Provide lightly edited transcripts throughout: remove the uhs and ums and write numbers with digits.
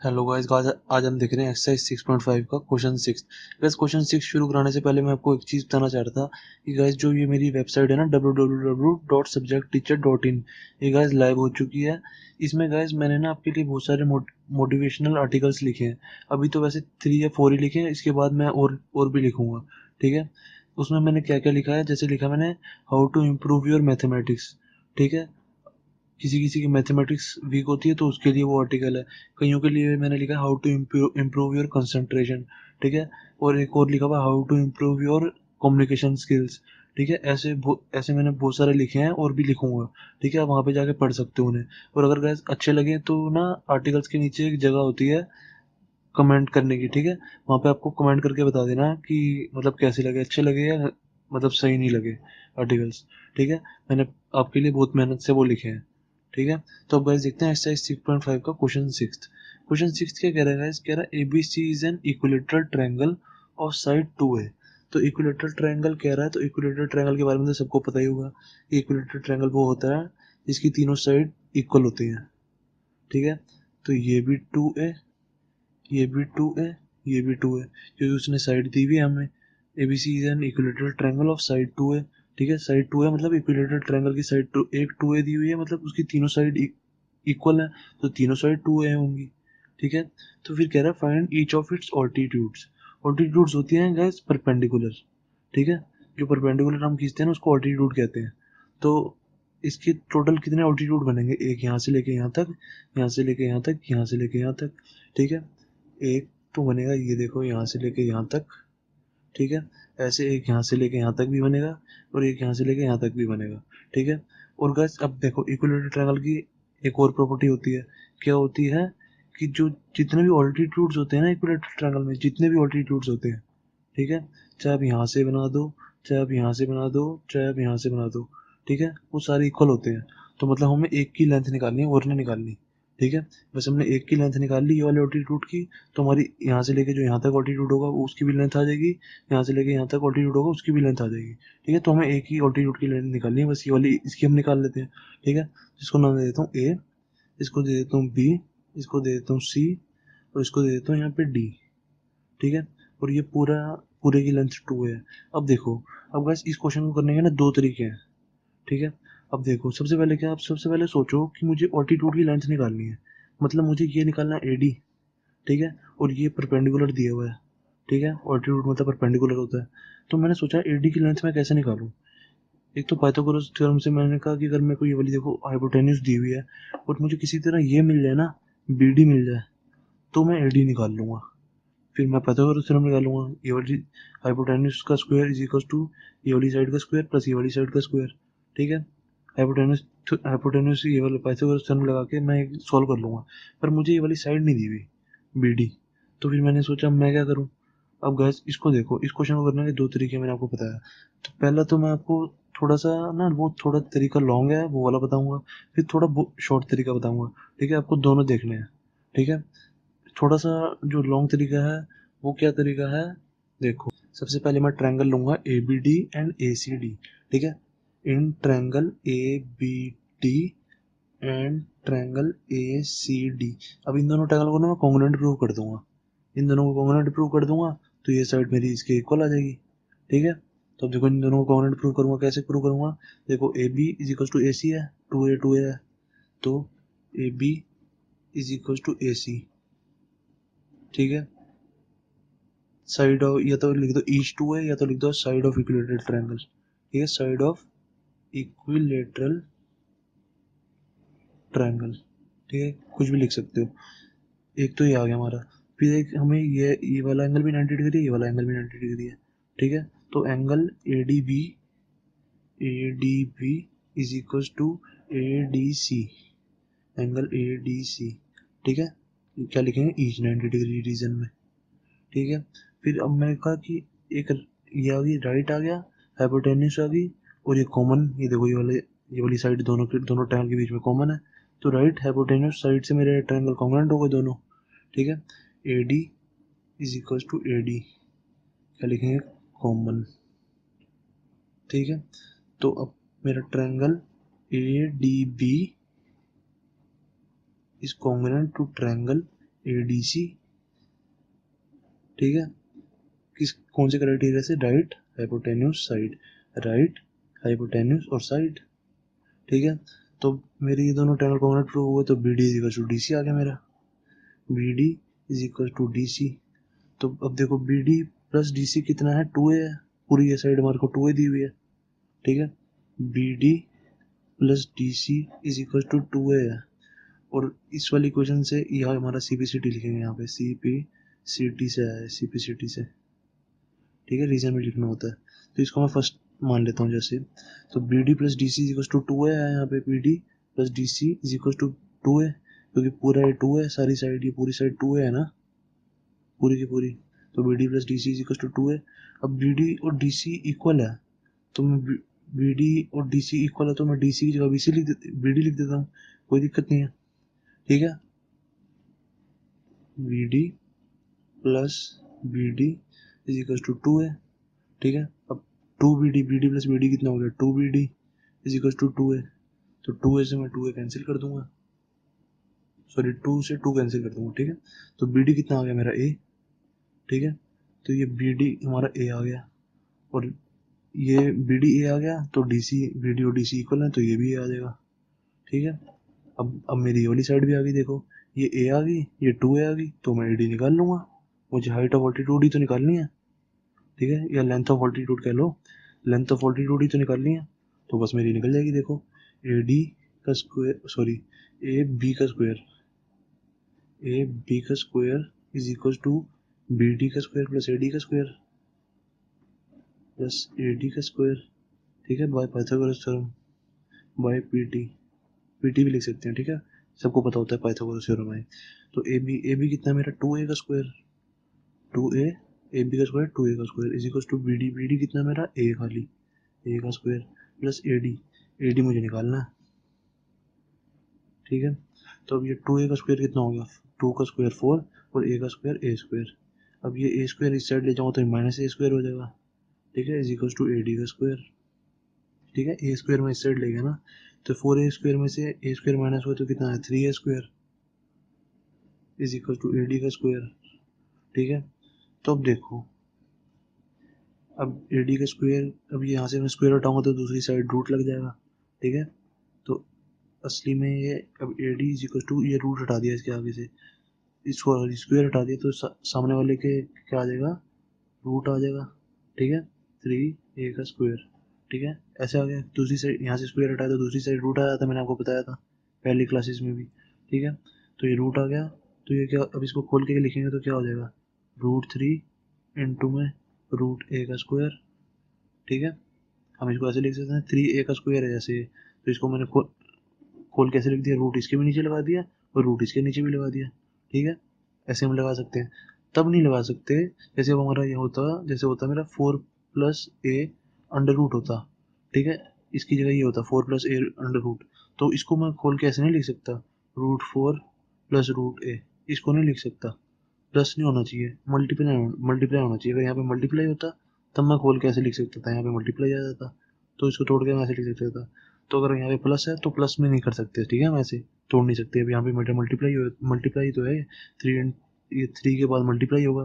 Hello guys, आज हम देख रहे हैं एक्सरसाइज 6.5 का क्वेश्चन 6। गाइस क्वेश्चन 6 शुरू कराने से पहले मैं आपको एक चीज़ बताना चाह रहा था कि गाइस जो ये मेरी वेबसाइट है ना www.subjectteacher.in, ये गाइस लाइव हो चुकी है। इसमें गाइस मैंने ना आपके लिए बहुत सारे मोटिवेशनल आर्टिकल्स लिखे हैं। अभी तो वैसे 3 या 4 ही लिखे हैं, इसके बाद मैं और भी लिखूंगा। ठीक है, उसमें मैंने क्या क्या लिखा है, जैसे लिखा मैंने how to improve your mathematics. ठीक है, किसी किसी की मैथमेटिक्स वीक होती है तो उसके लिए वो आर्टिकल है। कईयों के लिए मैंने लिखा how to improve your concentration. ठीक है, और एक और लिखा हुआ how to improve your communication skills. ठीक है, ऐसे मैंने बहुत सारे लिखे हैं और भी लिखूंगा। ठीक है, आप वहाँ पे जाके पढ़ सकते हो उन्हें। और अगर गैस अच्छे लगे तो ना, आर्टिकल्स के नीचे एक जगह होती है कमेंट करने की। ठीक है, वहाँ पे आपको कमेंट करके बता देना कि मतलब कैसे लगे, अच्छे लगे या मतलब सही नहीं लगे आर्टिकल्स। ठीक है, मैंने आपके लिए बहुत मेहनत से वो लिखे हैं। ठीक है, तो अब गाइस देखते हैं एक्सरसाइज 6.5 का क्वेश्चन 6। क्वेश्चन 6 क्या कह रहा है गाइस, कह रहा है ABC is an equilateral triangle of side 2a। तो इक्विलेटरल ट्रायंगल कह रहा है, तो इक्विलेटरल ट्रायंगल के बारे में तो सबको पता ही होगा। इक्विलेटरल ट्रायंगल वो होता है जिसकी तीनों साइड इक्वल होती हैं। ठीक है, तो ये भी 2a, ये भी 2a, ये भी 2a, क्योंकि उसने साइड दी हुई है हमें। ABC is an equilateral triangle of side 2a। ठीक है, साइड 2a मतलब इक्विलेटरल ट्रायंगल की साइड टू एक 2a दी हुई है, मतलब उसकी तीनों साइड इक्वल है, तो तीनों साइड 2a होंगी। ठीक है, तो फिर कह रहा है find each of its altitudes. Altitudes होती हैं गाइस परपेंडिकुलर। ठीक है, जो परपेंडिकुलर हम खींचते हैं ना उसको ऑल्टीट्यूड कहते हैं। तो इसके टोटल कितने ऑल्टीट्यूड बनेंगे, एक यहाँ से लेके यहाँ तक, यहाँ से लेके यहाँ तक, यहाँ से लेके यहाँ तक। ठीक है, एक तो बनेगा ये देखो यहाँ से लेके यहाँ तक। ठीक है, ऐसे एक यहाँ से लेके यहाँ तक भी बनेगा और एक यहाँ से लेके यहाँ तक भी बनेगा। ठीक है, और गाइस अब देखो इक्विलेटरल ट्रायंगल की एक और प्रॉपर्टी होती है। क्या होती है कि जो जितने भी ऑल्टीट्यूड्स होते हैं ना इक्विलेटरल ट्रायंगल में, जितने भी ऑल्टीट्यूड्स होते हैं, ठीक है, चाहे आप यहाँ से बना दो, चाहे आप यहाँ से बना दो, चाहे आप यहाँ से बना दो, ठीक है, वो सारे इक्वल होते हैं। तो मतलब हमें एक की लेंथ निकालनी है और नहीं निकालनी। ठीक है, बस हमने एक की लेंथ निकाल ली ये वाले ऑल्टीट्यूड की, तो हमारी यहाँ से लेके जो यहाँ तक ऑल्टीट्यूड होगा उसकी भी लेंथ आ जाएगी, यहाँ से लेके यहाँ तक ऑल्टीट्यूड होगा उसकी भी लेंथ आ जाएगी। ठीक है, तो हमें एक ही ऑल्टीट्यूड की लेंथ निकालनी है, बस ये वाली इसकी हम निकाल लेते हैं। ठीक है, इसको नाम दे देता हूँ ए, इसको दे देता हूँ बी, इसको दे देता हूँ सी, और इसको दे देता हूँ यहाँ पे डी। ठीक है, और ये पूरे की लेंथ 2 है। अब देखो, अब गाइस इस क्वेश्चन को करने के ना दो तरीके हैं। ठीक है, अब देखो सबसे पहले क्या, आप सबसे पहले सोचो कि मुझे ऑल्टीट्यूड की लेंथ निकालनी है, मतलब मुझे ये निकालना है एडी। ठीक है, और ये परपेंडिकुलर दिया हुआ है। ठीक है, ऑल्टीट्यूड मतलब परपेंडिकुलर होता है। तो मैंने सोचा एडी की लेंथ मैं कैसे निकालूं। एक तो पाइथागोरस थ्योरम से मैंने कहा कि अगर मेरे को ये वाली देखो हाइपोटेन्यूज दी हुई है और मुझे किसी तरह ये मिल जाए ना, बीडी मिल जाए, तो मैं एडी निकाल लूंगा। फिर मैं पाइथागोरस थ्योरम निकालूंगा, ये वाली हाइपोटेन्यूज का स्क्वायर इज इक्वल टू ये वाली साइड का स्क्वायर प्लस ये वाली साइड का स्क्वायर। ठीक है, हाइपोटेन्यूज हाइपोटेन्यूज ये वाला पाइथागोरस थ्योरम लगा के मैं सॉल्व कर लूंगा। पर मुझे ये वाली साइड नहीं दी हुई बीडी, तो फिर मैंने सोचा मैं क्या करूं। अब गैस इसको देखो, इस क्वेश्चन को करने के दो तरीके मैंने आपको बताया। तो पहला तो मैं आपको थोड़ा सा ना, वो थोड़ा तरीका लॉन्ग है वो वाला बताऊंगा, फिर थोड़ा शॉर्ट तरीका बताऊंगा। ठीक है, आपको दोनों देखने हैं। ठीक है, थोड़ा सा जो लॉन्ग तरीका है वो क्या तरीका है, देखो सबसे पहले मैं ट्रायंगल लूंगा A B D and A C D. ठीक है, in triangle A B D and triangle A C D. अब इन दोनों ट्रायंगल को ना मैं कॉन्ग्रुएंट प्रूव कर दूंगा, इन दोनों को कॉन्ग्रुएंट प्रूव कर दूंगा, तो ये साइड मेरी इसके इक्वल आ जाएगी। ठीक है, तो अब देखो इन दोनों को कॉन्ग्रुएंट प्रूव करूंगा, कैसे प्रूव करूंगा, देखो A B is equal to A C है, टू ए है, तो A B is equal to A C. ठीक है, साइड ऑफ, या तो लिख दो ईच टू है, या तो लिख दो साइड ऑफ इक्विलेटरल ट्रायंगल। ठीक है, साइड ऑफ इक्विलेटरल ट्रायंगल। ठीक है, कुछ भी लिख सकते हो। एक तो ये आ गया हमारा, फिर एक हमें ये वाला एंगल भी 90 डिग्री है, ये वाला एंगल भी 90 डिग्री है। ठीक है, तो angle A D B is equal to A D C, angle A D C. ठीक है, क्या लिखेंगे, ईच 90 डिग्री रीजन में। ठीक है, फिर अब मैंने कहा कि एक ये आ गई, राइट आ गया, हाइपोटेन्यूज आ गई, और ये कॉमन, ये देखो ये वाली साइड दोनों ट्रायंगल के बीच में कॉमन है, तो राइट हाइपोटेन्यूज साइड से मेरे ट्रायंगल कॉन्ग्रुएंट हो गए दोनों। ठीक है, A D is equal to A D, क्या लिखेंगे, कॉमन। ठीक है, तो अब मेरा triangle A D B is congruent to triangle ADC, ठीक है, कौन से क्राइटेरिया से, right hypotenuse side, right hypotenuse और साइड, ठीक है। तो मेरे ये दोनों टनल कॉम्पोनेंट प्रूव हुए, तो BD is equal to DC आ गया मेरा, BD is equal to DC। तो अब देखो BD प्लस DC कितना है, 2A है, पूरी ये साइड हमारे को 2A दी हुई है, ठीक है। BD plus DC is equal to 2A है, और इस वाली इक्वेशन से यह हमारा CPCT लिखेंगे, यहाँ पे CPCT से आया है, CPCT से, ठीक है, रीजन में लिखना होता है। तो इसको मैं फर्स्ट मान लेता हूँ जैसे, तो BD plus DC is equal to 2A है, यहाँ पे BD plus DC is equal to 2A, क्योंकि पूरा ये 2 है, सारी साइड, ये पूरी साइड 2A है ना, पूरी की पूरी, तो BD plus DC is equal to 2A। अब BD और DC इक्वल है, तो मैं BD और DC इक्वल है, तो मैं DC की जगह BD लिख देता हूँ, कोई दिक्कत नहीं है, ठीक है। BD plus BD is equal to 2A, ठीक है। अब 2BD, BD प्लस BD कितना हो गया, 2BD is equal to 2A, तो 2A से मैं 2A कैंसिल कर दूंगा, सॉरी 2 से 2 कैंसिल कर दूंगा, ठीक है। तो BD कितना आ गया मेरा, A, ठीक है। तो ये BD हमारा A आ गया, और ये BD A आ गया, तो DC, BD और DC इक्वल है, तो ये भी A आ जाएगा, ठीक है। अब मेरी ये वाली साइड भी आ गई, देखो ये A आ गई, ये 2A आ गई, तो मैं AD निकाल लूंगा, मुझे हाइट ऑफ ऑल्टीट्यूड ही तो निकालनी है, ठीक है, या लेंथ ऑफ ऑल्टीट्यूड कह लो, लेंथ ऑफ ऑल्टीट्यूड ही तो निकालनी है, तो बस मेरी निकल जाएगी, देखो AD का स्क्वायर, सॉरी AB का स्क्वायर, AB का square is equal to BD का स्क्वायर प्लस AD का स्क्वायर प्लस AD का स्क्वायर, ठीक है, by Pythagoras theorem, by PT भी लिख सकते हैं, ठीक है, सबको पता होता है पाइथागोरस थ्योरम है। तो AB कितना है मेरा, 2A का स्क्वायर, 2A, AB का स्क्वायर 2A का square is equal to BD कितना है मेरा, A खाली, A का स्क्वायर प्लस AD मुझे निकालना है, ठीक है। तो अब ये 2A का स्क्वायर कितना हो गया, 2 का स्क्वायर 4, और A का स्क्वायर A स्क्वायर, अब ये A स्क्वायर इस साइड ले जाऊँ तो माइनस A स्क्वायर हो जाएगा, ठीक है, इज इक्वल टू AD का स्क्वायर, ठीक है। A स्क्वायर में इस साइड ले गया ना, तो 4A स्क्वायर में से A स्क्वायर माइनस हुआ तो कितना है, 3A square is equal to AD का स्क्वायर, ठीक है। तो अब देखो, अब AD का स्क्वायर, अब यहाँ से मैं स्क्वायर हटाऊंगा तो दूसरी साइड रूट लग जाएगा, ठीक है। तो असली में ये अब AD इज इक्वल टू, ये रूट हटा दिया इसके आगे से, इसको स्क्वायर हटा दिया, तो सामने वाले के क्या आ जाएगा, रूट आ जाएगा, ठीक है, 3A का स्क्वायर, ठीक है। ऐसे आ गया, दूसरी साइड यहाँ से स्क्वायर हटाया तो दूसरी साइड रूट आ जाता, मैंने आपको बताया था पहली क्लासेस में भी, ठीक है। तो ये रूट आ गया, तो ये क्या, अब इसको खोल के लिखेंगे तो क्या हो जाएगा, √3 इंटू में √A का स्क्वायर, ठीक है। हम इसको ऐसे लिख सकते हैं, 3A का स्क्वायर है जैसे, तो इसको मैंने खोल कैसे लिख दिया, रूट इसके भी नीचे लगा दिया और रूट इसके नीचे भी लगा दिया, ठीक है। ऐसे हम लगा सकते हैं, तब नहीं लगा सकते जैसे अब हमारा ये होता, जैसे होता मेरा 4 + A अंडर रूट होता, ठीक है, इसकी जगह ये होता 4 + A अंडर रूट, तो इसको मैं खोल के ऐसे नहीं लिख सकता, √4 + √A, इसको नहीं लिख सकता, प्लस नहीं होना चाहिए, मल्टीप्लाई होना चाहिए, अगर यहाँ पे मल्टीप्लाई होता तब मैं खोल के ऐसे लिख सकता था, यहाँ पे मल्टीप्लाई आ जाता, तो इसको तोड़ के मैं ऐसे लिख सकता था। तो अगर यहाँ पे प्लस है तो प्लस में नहीं कर सकते, ठीक है, हम ऐसे तोड़ नहीं सकते, अब यहाँ पे मेरा मल्टीप्लाई तो है, ये 3 के बाद मल्टीप्लाई होगा,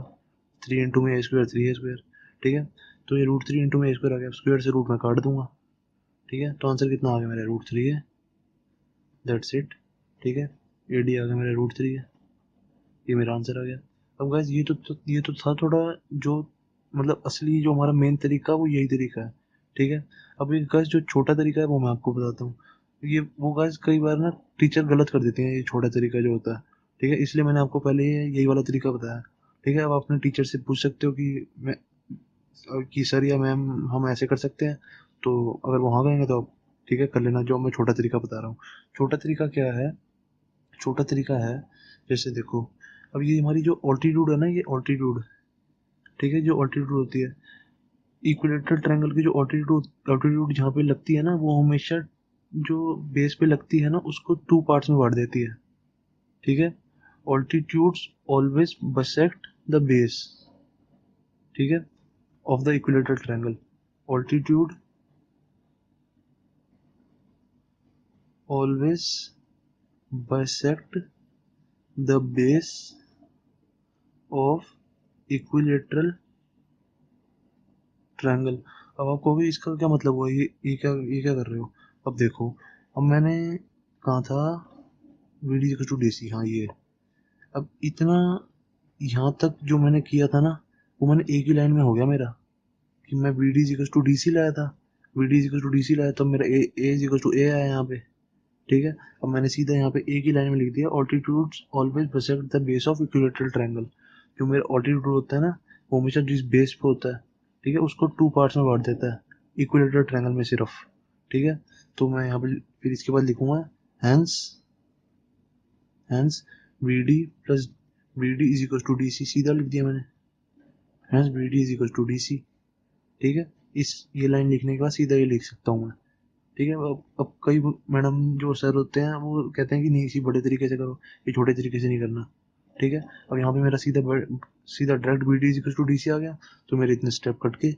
3 इंटू में A स्क्वायर 3A स्क्वायर, ठीक है। तो ये √3 इंटू में A स्क्वायर आ गया, स्क्वायर से रूट में काट दूंगा, ठीक है। तो आंसर कितना आ गया मेरा, √3 है, दैट्स इट, ठीक है। AD आ गया मेरा √3 है, ये मेरा आंसर आ गया। अब गाइस ये तो था थोड़ा, जो मतलब असली जो हमारा मेन तरीका वो यही तरीका है, ठीक है। अब ये गाइस जो छोटा तरीका है वो मैं आपको बताता हूँ, ये वो गाइस कई बार ना टीचर गलत कर देते हैं, ये छोटा तरीका जो होता है, ठीक है, इसलिए मैंने आपको पहले यही वाला तरीका बताया, ठीक है। अब अपने टीचर से पूछ सकते हो कि सर या मैम हम ऐसे कर सकते हैं, तो अगर वहाँ गएंगे तो आप ठीक है कर लेना, जो मैं छोटा तरीका बता रहा हूँ। छोटा तरीका क्या है, छोटा तरीका है, जैसे देखो, अब ये हमारी जो ऑल्टीट्यूड है ना, ये ऑल्टीट्यूड, ठीक है, जो ऑल्टीट्यूड होती है, इक्विलेटरल ट्रायंगल की जो ऑल्टीट्यूड ऑल्टीट्यूड जहाँ पे लगती है ना, वो हमेशा जो बेस पे लगती है ना उसको 2 पार्ट्स में बांट देती है, ठीक है। Altitudes always bisect the base, ठीक है, of the equilateral triangle, altitude always bisect the base of equilateral triangle. अब आप कहोगे इसका क्या मतलब हुआ, ये क्या कर रहे हो। अब देखो, अब मैंने कहा था BD equal to D C, हाँ ये। अब इतना यहाँ तक जो मैंने किया था ना, वो मैंने एक ही लाइन में हो गया मेरा, कि मैं B D equal to D C लाया था। B D equal to D C लाया तो मेरा ए इक्वल टू ए आया यहाँ पे। ठीक है, अब मैंने सीधा यहाँ पे एक ही लाइन में लिख दिया, altitudes always bisect the base of equilateral triangle. जो मेरा ऑल्टीट्यूड होता है ना, वो हमेशा जिस बेस पे होता है, ठीक है, उसको टू पार्ट्स में बांट देता है इक्विलेटरल ट्रायंगल में सिर्फ। ठीक है, तो मैं यहाँ पे फिर इसके बाद लिखूंगा hence hence B D plus B D is equal to D C, सीधा लिख दिया मैंने, hence B D is equal to D C. ठीक है, इस ये लाइन लिखने के बाद सीधा ये लिख सकता हूँ मैं। ठीक है, अब कई मैडम जो सर होते हैं वो कहते हैं कि नहीं इसी बड़े तरीके से करो, ये छोटे तरीके से नहीं करना। ठीक है, अब यहाँ पे मेरा सीधा direct B D equal to D C आ गया, तो मेरे इतने स्टेप कट के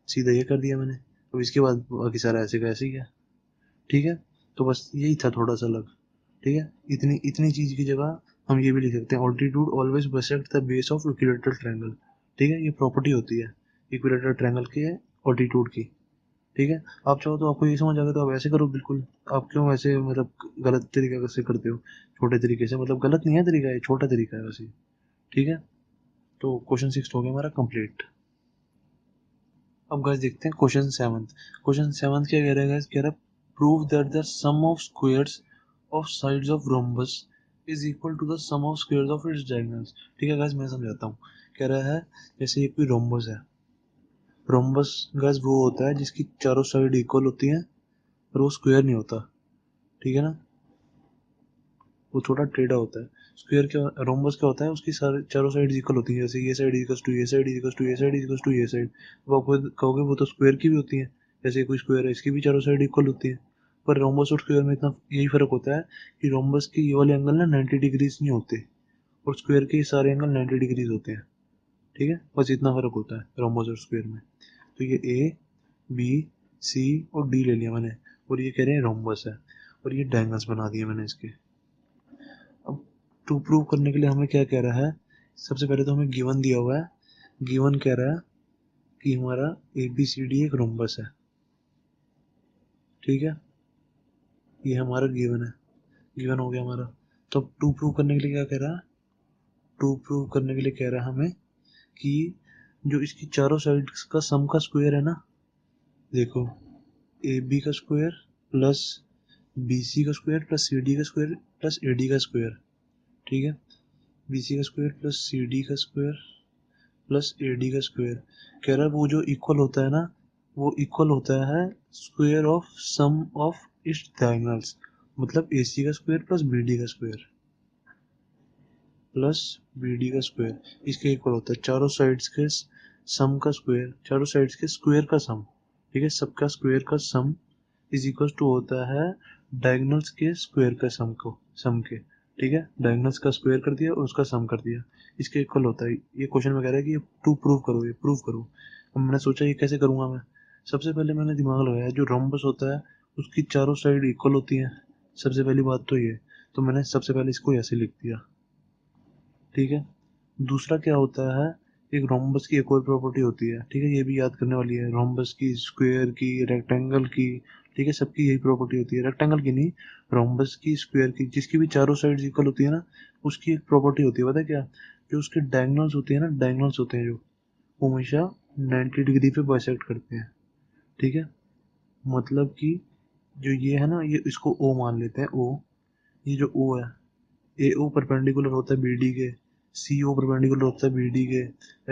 सीधा ये कर दिया मैंने। अब इसके बाद बाकी सारा ऐसे का ऐसे ही है। ठीक है, तो बस यही था थोड़ा सा अलग। ठीक है, इतनी इतनी चीज की जगह हम ये भी लिख सकते हैं, altitude always bisect the base of equilateral triangle. ठीक है, ये प्रॉपर्टी होती है इक्विलेटरल ट्रायंगल की, है ऑल्टीट्यूड की। ठीक है, आप चाहो तो आपको ये समझ आ गया तो आप ऐसे करो बिल्कुल। आप क्यों ऐसे मतलब गलत तरीके से करते हो, छोटे तरीके से, मतलब गलत नहीं है तरीका, ये छोटा तरीका है वैसे। ठीक है, तो क्वेश्चन 6 हो गया हमारा कंप्लीट। अब गाइस देखते हैं क्वेश्चन 7। क्वेश्चन 7 क्या कह रहा है गाइस, कह रहा है prove that the sum of squares of sides of rhombus is equal to the sum of squares of its diagonals. ठीक है गाइस, मैं समझाता हूँ। कह रहा है जैसे ये कोई रोम्बस है। रोम्बस गाइस वो होता है जिसकी चारों साइड इक्वल होती हैं, पर वो स्क्वायर नहीं होता। ठीक है ना, वो थोड़ा टेढ़ा होता है। स्क्वायर क्या, रोम्बस क्या होता है, उसकी सारे चारों साइड इक्वल होती हैं, जैसे ये साइड इक्वल टू ये साइड इक्वल टू ये साइड इक्वल टू ये साइड। अब आप कहोगे वो तो स्क्वायर की भी होती है, जैसे कोई स्क्वायर है इसकी भी चारों साइड इक्वल होती है। पर रोम्बस और स्क्वायर में इतना यही फर्क होता है कि रोम्बस के ये वाले एंगल ना 90 डिग्रीज नहीं होते, और स्क्वायर के सारे एंगल 90 डिग्रीज होते हैं। ठीक है, बस इतना फर्क होता है रोम्बस और स्क्वायर में। तो ये ए बी सी और डी ले लिया मैंने, और ये कह रहे हैं रोम्बस है, और ये डायगोनल्स बना दिए मैंने इसके। अब टू प्रूव करने के लिए हमें क्या कह रहा है, सबसे पहले तो हमें गिवन दिया हुआ है। गिवन कह रहा है कि हमारा ए बी सी डी एक रोम्बस है। ठीक है, ये हमारा गिवन है, गिवन हो गया हमारा। तो अब टू प्रूव करने के लिए क्या कह रहा है, टू प्रूव करने के लिए कह रहा है हमें कि जो इसकी चारों साइड का सम का स्क्वायर है ना, देखो ए बी का स्क्वायर प्लस बी सी का स्क्वायर प्लस सी डी का स्क्वायर प्लस ए डी का स्क्वायर। ठीक है, बी सी का स्क्वायर प्लस सी डी का स्क्वायर प्लस ए डी का स्क्वायर। कह रहा है वो जो इक्वल होता है ना, वो इक्वल होता है square of sum of its diagonals, मतलब ए सी का स्क्वायर प्लस बी डी का स्क्वायर प्लस बी डी का स्क्वायर, इसके इक्वल होता है चारों साइड्स के सम का स्क्वायर, चारों साइड्स के स्क्वायर का सम। ठीक है, सबका स्क्वायर का सम इज इक्वल टू होता है डायगोनल्स के स्क्वायर का सम को, सम के। ठीक है, डायगोनल्स का स्क्वायर कर दिया और उसका सम कर दिया, इसके इक्वल होता है। ये क्वेश्चन में कह रहा है कि ये टू प्रूव करो, ये प्रूव करो। अब मैंने सोचा ये कैसे करूंगा मैं। सबसे पहले मैंने दिमाग लगाया, जो रोम्बस होता है उसकी चारों साइड इक्वल होती हैं, सबसे पहली बात तो ये। तो मैंने सबसे पहले इसको ऐसे लिख दिया। ठीक है, दूसरा क्या होता है, एक रोम्बस की एक और प्रॉपर्टी होती है। ठीक है, ये भी याद करने वाली है, रोम्बस की, स्क्वायर की, रेक्टेंगल की। ठीक है, सबकी यही प्रॉपर्टी होती है, रेक्टेंगल की नहीं, रोम्बस की, स्क्वायर की, जिसकी भी चारों साइड इक्वल होती है ना, उसकी एक प्रॉपर्टी होती है, पता है क्या, जो उसके डायगोनल्स होते हैं ना, डायगोनल्स होते हैं जो, वो हमेशा 90 डिग्री पे बाइसेक्ट करते हैं। ठीक है, मतलब कि जो ये है ना, ये इसको ओ मान लेते हैं, ओ। ये जो ओ है, ए ओ परपेंडिकुलर होता है बी डी के, सी ओ परपेंडिकुलर होता है बी डी के,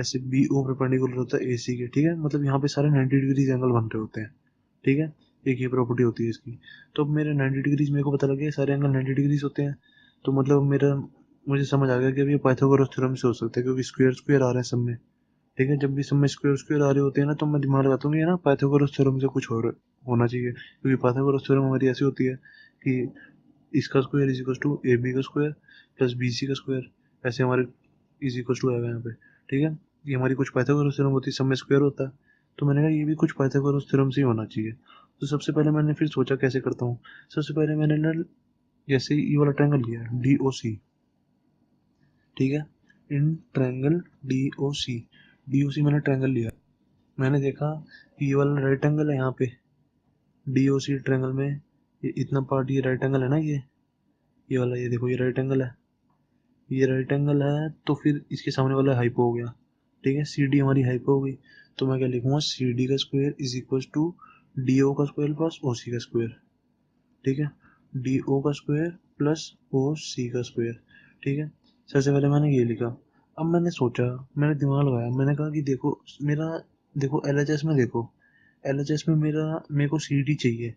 ऐसे बी ओ परपेंडिकुलर होता है ए सी के। ठीक है, मतलब यहाँ पे सारे 90 डिग्रीज एंगल बन रहे होते हैं। ठीक है, एक ये प्रॉपर्टी होती है इसकी। तो अब मेरे 90 डिग्रीज मेरे को पता लग गया, सारे एंगल 90 डिग्रीज होते हैं। तो मतलब मेरा, मुझे समझ आ गया कि अब ये पाइथागोरस थ्योरम से हो सकता है, क्योंकि स्क्वायर स्क्वायर आ रहे हैं सब में। ठीक है, जब भी सब में स्क्वायर स्क्वायर आ रहे होते हैं ना, तो मैं दिमाग लगाता हूँ ये ना पाइथागोरस थ्योरम से कुछ और होना चाहिए, क्योंकि पाइथागोरस थ्योरम हमारी ऐसी होती है कि इसका square is equal to A B का स्क्वायर प्लस बी सी का स्क्वायर, ऐसे हमारे इज इक्वल टू आएगा यहाँ पे। ठीक है, ये हमारी कुछ पाइथागोरस थ्योरम होती है, सब में स्क्वायर होता है। तो मैंने कहा ये भी कुछ पाइथागोरस थ्योरम से ही होना चाहिए। तो सबसे पहले मैंने फिर सोचा कैसे करता हूँ। सबसे पहले मैंने ना जैसे ये वाला ट्रायंगल लिया डी ओ सी। ठीक है, इन ट्रायंगल DOC। DOC मैंने ट्रायंगल लिया, मैंने देखा ये वाला राइट एंगल है यहाँ पे DOC ट्रायंगल में, ये इतना पार्ट ये राइट एंगल है ना, ये वाला, ये देखो ये राइट एंगल है, ये राइट एंगल है, तो फिर इसके सामने वाला हाइपो हो गया, ठीक है, CD हमारी हाइपो हो गई, तो मैं क्या लिखूंगा, CD का square is equal to DO का स्क्वायर प्लस OC का स्क्वायर, ठीक है, DO का स्क्वायर प्लस OC का स्क्वायर, ठीक है। सबसे पहले मैंने ये लिखा, अब मैंने सोचा, मैंने दिमाग लगाया, मैंने कहा कि देखो मेरा, देखो LHS में, देखो LHS में मेरे को CD चाहिए,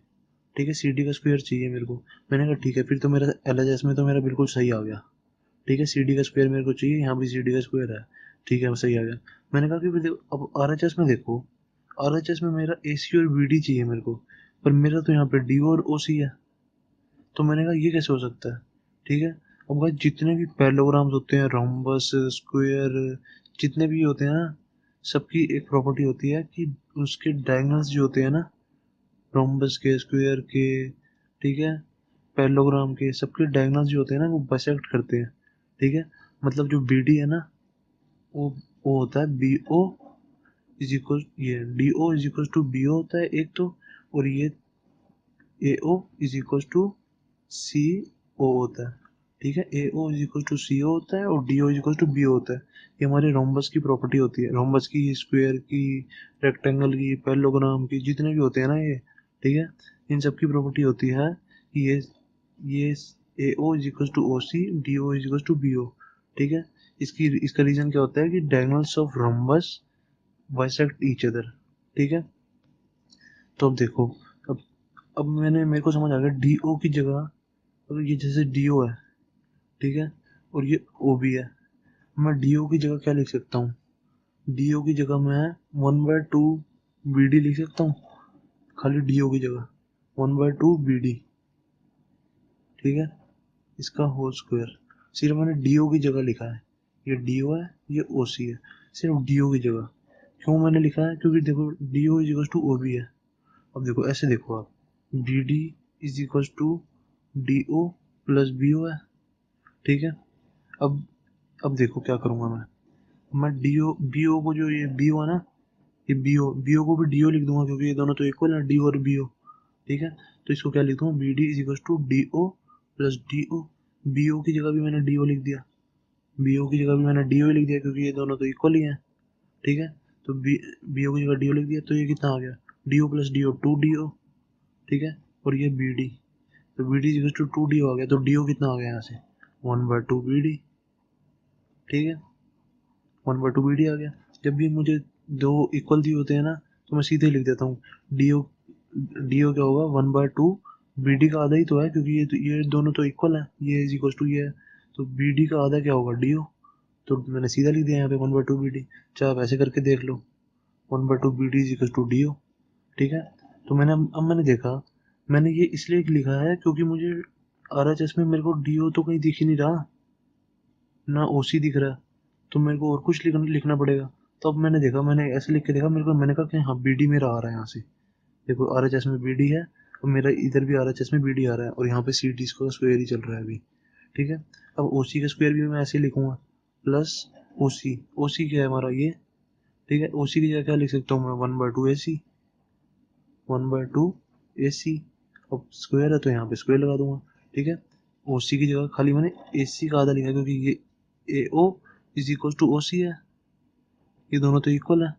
ठीक है, CD का स्क्वायर चाहिए मेरे को। मैंने कहा ठीक है, फिर तो मेरा LHS में तो मेरा बिल्कुल सही आ गया, ठीक है, CD का स्क्वायर मेरे को चाहिए, यहाँ भी CD का स्क्वायर है, ठीक है, सही आ गया। मैंने कहा कि फिर देखो अब RHS में देखो, RHS में मेरा AC और BD चाहिए मेरे को, पर मेरा तो यहाँ पे DO और OC है, तो मैंने कहा ये कैसे हो सकता है, ठीक है। अब भाई जितने भी पैरेललोग्राम्स होते हैं, रोम्बस, स्क्वायर, जितने भी होते हैं ना, सबकी एक प्रॉपर्टी होती है कि उसके डायगोनल्स जो होते हैं ना, रोम्बस के, स्क्वायर के, ठीक है, पैरेललोग्राम के, सबके डायगोनल्स जो होते हैं ना वो बाइसेक्ट करते हैं, ठीक है। मतलब जो BD है ना, वो वो होता है BO इज इक्वल, ये DO is equal to BO होता है एक तो, और ये AO is equal to CO होता है, ठीक है, AO is equal to CO होता है और DO is equal to BO होता है। ये हमारे रोम्बस की प्रॉपर्टी होती है, रोम्बस की, स्क्वायर की, रेक्टेंगल की, पैरेललोग्राम की, जितने भी होते हैं ना ये, ठीक है, इन सब की प्रॉपर्टी होती है कि ये AO is equal to OC, DO is equal to BO, ठीक है। इसका रीजन क्या होता है कि diagonals of rhombus bisect each other, ठीक है। तो अब देखो, अब अब मेरे को समझ आ गया, DO की जगह, अगर ये जैसे DO है, ठीक है, और ये OB है, मैं DO की जगह क्या लिख सकता हूँ, DO की जगह मैं 1/2 BD लिख सकता हूँ, खाली DO की जगह 1/2 BD, ठीक है, इसका होल स्क्वायर, सिर्फ मैंने DO की जगह लिखा है, ये DO है, ये OC है, सिर्फ DO की जगह। क्यों मैंने लिखा है, क्योंकि देखो DO is equal to OB है। अब देखो ऐसे देखो आप, BD is equal to DO plus BO है, ठीक है। अब अब देखो क्या करूँगा मैं DO BO को, जो ये BO है ना, ये BO को भी DO लिख दूंगा, क्योंकि ये दोनों तो इक्वल है, DO और BO, ठीक है। तो इसको क्या लिख दूंगा, BD is equal to DO plus DO, BO की जगह भी मैंने DO लिख दिया, BO की जगह भी मैंने DO लिख दिया, क्योंकि ये दोनों तो इक्वल ही हैं, ठीक है। तो BO की जगह DO लिख दिया, तो ये कितना आ गया, DO प्लस DO 2DO, ठीक है, और ये BD, तो BD is equal to 2DO आ गया, तो DO कितना आ गया यहाँ से, 1/2 BD, ठीक है, 1/2 BD आ गया। जब भी मुझे दो इक्वल दिए होते हैं ना, तो मैं सीधे लिख देता हूँ, DO DO क्या होगा, 1/2 BD का आधा ही तो है, क्योंकि ये दोनों तो इक्वल है, ये इज इक्वल टू ये है, तो BD का आधा क्या होगा, DO, तो मैंने सीधा लिख दिया यहाँ पे 1/2 BD। चाहे आप ऐसे करके देख लो, 1/2 BD is equal to DO, ठीक है। तो मैंने देखा, मैंने ये इसलिए लिखा है क्योंकि मुझे RHS में मेरे को DO तो कहीं दिख ही नहीं रहा, ना OC दिख रहा है, तो मेरे को और कुछ लिखना पड़ेगा। तो अब मैंने देखा, मैंने ऐसे लिख के देखा, मेरे को, मैंने कहा कि हाँ BD मेरा आ रहा है यहाँ से, देखो RHS में BD है, और मेरा इधर भी RHS में BD आ रहा है, और यहाँ पे CD का स्क्वायर ही चल रहा है अभी, ठीक है। अब OC का स्क्वायर भी मैं ऐसे लिखूंगा, प्लस OC क्या है हमारा ये, ठीक है, OC की जगह क्या लिख सकता हूँ मैं, 1/2 AC, 1/2 AC, अब स्क्वायर है तो यहाँ पे स्क्वायर लगा दूंगा, ठीक है। OC की जगह खाली मैंने AC का आधा लिखा, क्योंकि ये AO is equal to OC है, ये दोनों तो इक्वल है,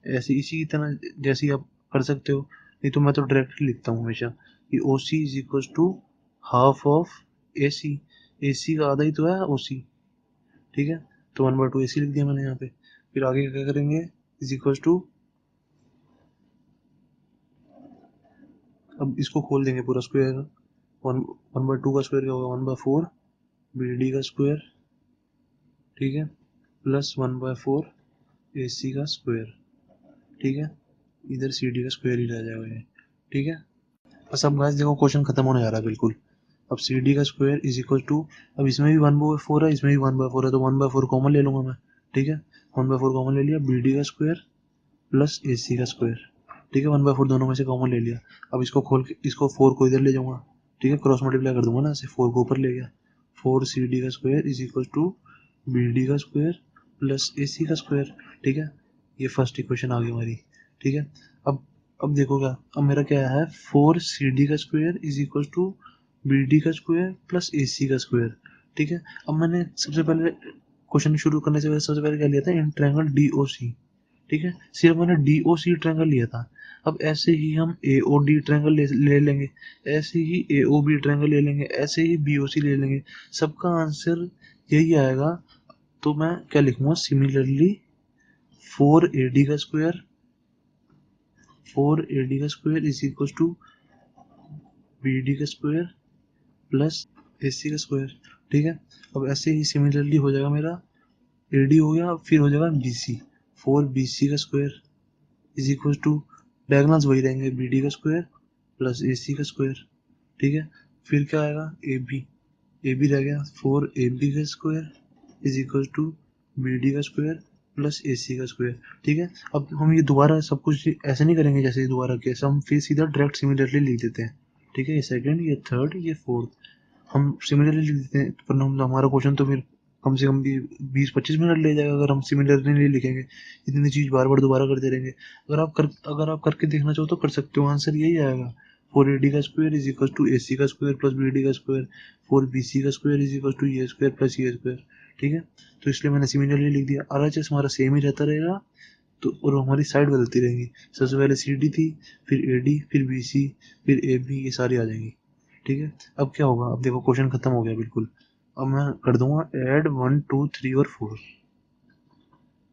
ऐसे इसी की तरह जैसे आप कर सकते हो, नहीं तो मैं तो डायरेक्टली लिखता हूँ हमेशा कि OC is equal to half of AC, AC का आधा ही तो है OC, ठीक है, तो 1/2 AC लिख दिया मैंने यहाँ पे। फिर आगे क्या करेंगे, इज इक्वल टू, अब इसको खोल देंगे पूरा स्क्वायर, 1/2 का स्क्वायर क्या होगा, 1/4 BD का स्क्वायर, ठीक है, प्लस 1/4 AC का स्क्वायर, ठीक है, इधर CD का स्क्वायर ही रह जाएगा ये, ठीक है। बस अब गाइस देखो क्वेश्चन खत्म होने जा रहा है बिल्कुल। अब CD का स्क्वायर इज इक्वल टू, अब इसमें भी 1/4 है, इसमें भी 1/4 है, तो 1/4 कॉमन ले लूंगा मैं, ठीक है, 1/4 कॉमन ले लिया, BD का स्क्वायर प्लस AC का स्क्वायर, ठीक है, 1/4 दोनों में से कॉमन ले लिया। अब इसको खोल के, इसको 4 को इधर ले जाऊंगा, ठीक है, क्रॉस मल्टीप्लाई कर दूंगा ना, ऐसे 4 को ऊपर ले गया, 4 CD का square is equal to B D का स्क्वायर प्लस ए सी का स्क्वायर, ठीक है। ये फर्स्ट इक्वेशन आ गई हमारी, ठीक है। अब देखो क्या, अब मेरा क्या है, 4cd का square is equal to B D का स्क्वायर प्लस ए सी का स्क्वायर, ठीक है। अब मैंने सबसे पहले क्वेश्चन शुरू करने से पहले सबसे पहले क्या लिया था, इन ट्रायंगल डी ओ सी, ठीक है। सिर्फ मैंने डी ओ सी ट्रायंगल लिया था। अब ऐसे ही हम ए ओ डी ट्रायंगल ले लेंगे, ऐसे ही ए ओ बी ट्रायंगल ले लेंगे, ऐसे ही बी ओ सी ले लेंगे, सबका आंसर यही आएगा। तो मैं क्या लिखूंगा, सिमिलरली 4AD का स्क्वायर, 4AD का square is equal to BD का स्क्वायर प्लस AC का स्क्वायर, ठीक है। अब ऐसे ही सिमिलरली हो जाएगा मेरा, AD हो गया, फिर हो जाएगा BC, 4BC का square is equal to, diagonals वही रहेंगे, BD का स्क्वायर प्लस AC का स्क्वायर, ठीक है। फिर क्या आएगा, AB रह गया, 4AB का square is equal to BD का स्क्वायर प्लस AC का स्क्वायर, ठीक है। अब हम ये दोबारा सब कुछ ऐसे नहीं करेंगे जैसे दोबारा किया, हम फिर सीधा डायरेक्ट सिमिलरली लिख देते हैं, ठीक है। ये सेकंड, ये थर्ड, ये फोर्थ, हम सिमिलरली लिख देते हैं, पर हमारा क्वेश्चन तो फिर कम से कम भी 20-25 मिनट ले जाएगा अगर हम सिमिलरली नहीं लिखेंगे, इतनी चीज़ बार बार दोबारा करते रहेंगे। अगर आप करके देखना चाहो तो कर सकते हो, आंसर यही आएगा, 4AD का square is equal to AC का स्क्वायर प्लस BD का स्क्वायर, 4BC का square is equal to A square plus A square, ठीक है। तो इसलिए मैंने सिमिलरली लिख दिया। RHS हमारा सेम ही रहता रहेगा, तो और हमारी साइड बदलती रहेंगी, सबसे पहले CD थी, फिर AD, फिर BC, फिर AB, ये सारी आ जाएंगी, ठीक है। अब क्या होगा, अब देखो क्वेश्चन खत्म हो गया बिल्कुल। अब मैं कर दूंगा ऐड 1 2 3 और 4,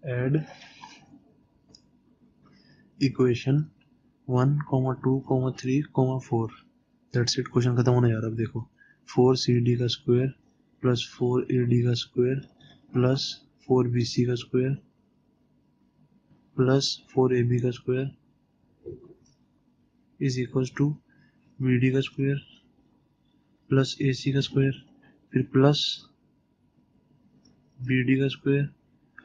add equation 1, 2, 3, 4, that's it, question खत्म होने जा रहा है। अब देखो 4CD का स्क्वायर प्लस 4AD का स्क्वायर प्लस 4BC का स्क्वायर प्लस 4AB का square is equal to BD का स्क्वायर प्लस AC का स्क्वायर, फिर प्लस BD का स्क्वायर।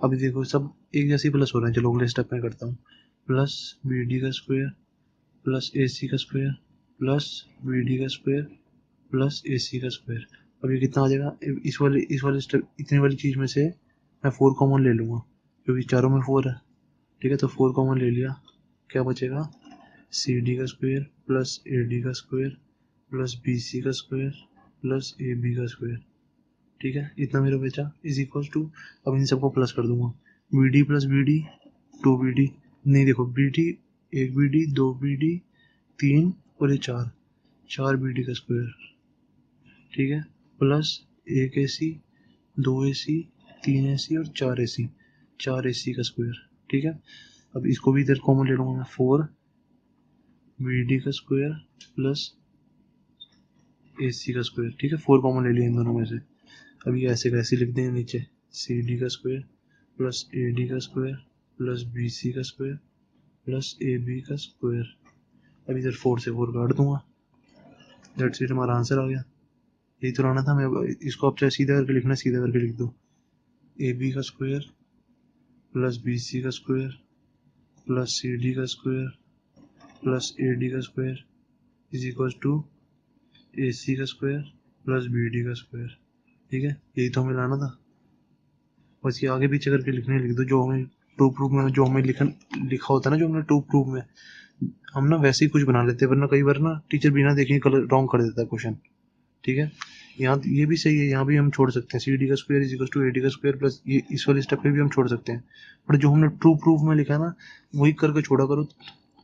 अभी देखो सब एक जैसे प्लस हो रहे हैं, चलो अगले स्टेप में करता हूँ, प्लस BD का स्क्वायर प्लस AC का स्क्वायर प्लस BD का स्क्वायर प्लस AC का स्क्वायर। अब ये कितना आ जाएगा, इस वाले स्टेप, इतनी वाली चीज़ में से मैं 4 कॉमन ले लूँगा क्योंकि चारों में 4 है, ठीक है। तो 4 कॉमन ले लिया, क्या बचेगा, CD का स्क्वायर प्लस AD का स्क्वायर प्लस BC का स्क्वायर प्लस AB का स्क्वायर, ठीक है। इतना मेरा बचा इज इक्वल टू, अब इन सबको प्लस कर दूंगा, BD प्लस BD 2BD, नहीं देखो BD, 1BD 2BD 3 और ये 4 BD का स्क्वायर, ठीक है, प्लस 1AC 2AC 3AC और 4AC, 4AC का स्क्वायर, ठीक है। अब इसको भी इधर कॉमन ले लूँगा मैं, 4BD का स्क्वायर प्लस AC का स्क्वायर, ठीक है। 4 कॉमन ले लिया इन दोनों में से। अब ये ऐसे कैसे लिख देंगे, नीचे CD का स्क्वायर प्लस AD का स्क्वायर प्लस BC का स्क्वायर प्लस AB का स्क्वायर। अब इधर 4 से 4 काट दूंगा, दैट्स इट, हमारा आंसर आ गया। यही तो रहना था, मैं इसको आप चाहे सीधा करके लिखना, सीधा करके लिख दो, AB का स्क्वायर प्लस BC का स्क्वायर प्लस CD का स्क्वायर प्लस AD का square is equal to AC का स्क्वायर प्लस BD का स्क्वायर, ठीक है। यही तो हमें लाना था, बस ये आगे पीछे करके लिखने लिख दो, जो हमें टू प्रूफ में जो हमें लिखा होता है ना, जो हमने टू प्रूफ में, हम ना वैसे ही कुछ बना लेते हैं, वरना कई बार ना टीचर बिना देखे कलर रॉन्ग कर देता है क्वेश्चन, ठीक है। यहाँ ये भी सही है, यहाँ भी हम छोड़ सकते हैं, CD का square is equal to AD का स्क्वायर प्लस, ये इस वाले स्टेप पे भी हम छोड़ सकते हैं, बट जो हमने ट्रू प्रूफ में लिखा है ना, वही करके छोड़ा करो,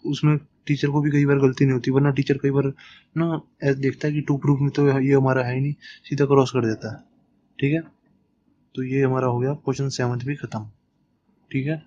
उसमें टीचर को भी कई बार गलती नहीं होती, वरना टीचर कई बार ना ऐसे देखता है कि टू प्रूफ में तो ये हमारा है ही नहीं, सीधा क्रॉस कर देता है, ठीक है। तो ये हमारा हो गया क्वेश्चन 7 भी खत्म, ठीक है।